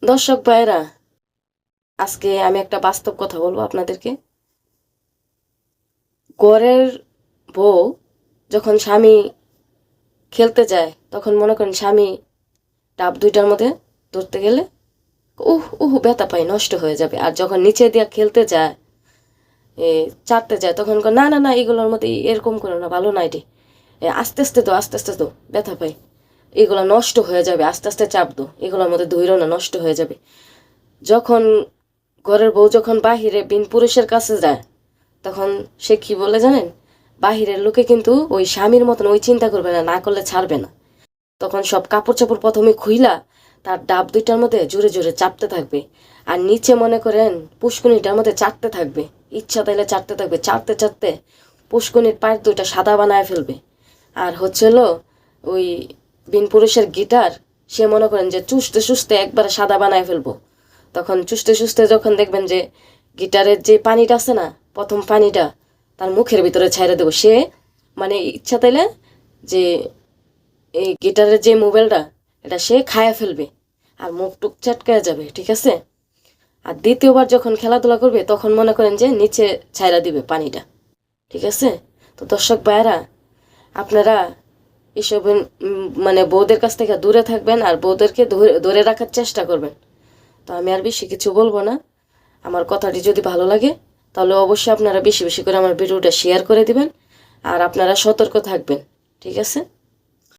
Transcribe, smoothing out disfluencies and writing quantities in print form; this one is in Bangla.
দর্শক ভাইরা, আজকে আমি একটা বাস্তব কথা বলবো আপনাদেরকে। ঘরের বউ যখন স্বামী খেলতে যায়, তখন মনে করেন স্বামী ডাব দুইটার মধ্যে ধরতে গেলে ব্যথা পায়, নষ্ট হয়ে যাবে। আর যখন নিচে দিয়ে খেলতে যায়, চাটতে যায়, তখন না না না, এগুলোর মধ্যে এরকম করো না, ভালো না এটি, আস্তে আস্তে তো, আস্তে আস্তে তো, ব্যথা পাই, এগুলো নষ্ট হয়ে যাবে, আস্তে আস্তে চাপ দো, এগুলোর মধ্যে ধৈর্য না, নষ্ট হয়ে যাবে। যখন ঘরের বউ যখন বাহিরে বিন পুরুষের কাছে যায়, তখন সে কি বলে জানেন? বাহিরের লোকে কিন্তু ওই স্বামীর মতন ওই চিন্তা করবে না, না করলে ছাড়বে না। তখন সব কাপড় চাপড় প্রথমে খুইলা তার ডাব দুইটার মধ্যে জোরে জোরে চাপতে থাকবে। আর নিচে মনে করেন পুষ্কুনিটার মধ্যে চাটতে থাকবে, ইচ্ছা তাইলে চাটতে থাকবে, চাটতে চাটতে পুষ্কুনির পায়ের দুইটা সাদা বানায় ফেলবে। আর হচ্ছিল ওই বিন পুরুষের গিটার, সে মনে করেন যে চুষতে চুষতে একবারে সাদা বানায় ফেলবো। তখন চুষতে চুষতে যখন দেখবেন যে গিটারের যে পানিটা আছে না, প্রথম পানিটা তার মুখের ভিতরে ছাইড়ে দেবো, সে মানে ইচ্ছা তাইলে যে এই গিটারের যে মোবাইলটা, এটা সে খায়া ফেলবে আর মুখ টুক চাটকায়া যাবে, ঠিক আছে? আর দ্বিতীয়বার যখন খেলাধুলা করবে, তখন মনে করেন যে নিচে ছাইড়া দিবে পানিটা, ঠিক আছে? তো দর্শক ভাইয়ারা, আপনারা এসব মানে বউদের কাছ থেকে দূরে থাকবেন, আর বউদেরকে ধরে রাখার চেষ্টা করবেন। তো আমি আর বেশি কিছু বলবো না। আমার কথাটি যদি ভালো লাগে, তাহলে অবশ্যই আপনারা বেশি বেশি করে আমার ভিডিওটা শেয়ার করে দিবেন, আর আপনারা সতর্ক থাকবেন, ঠিক আছে?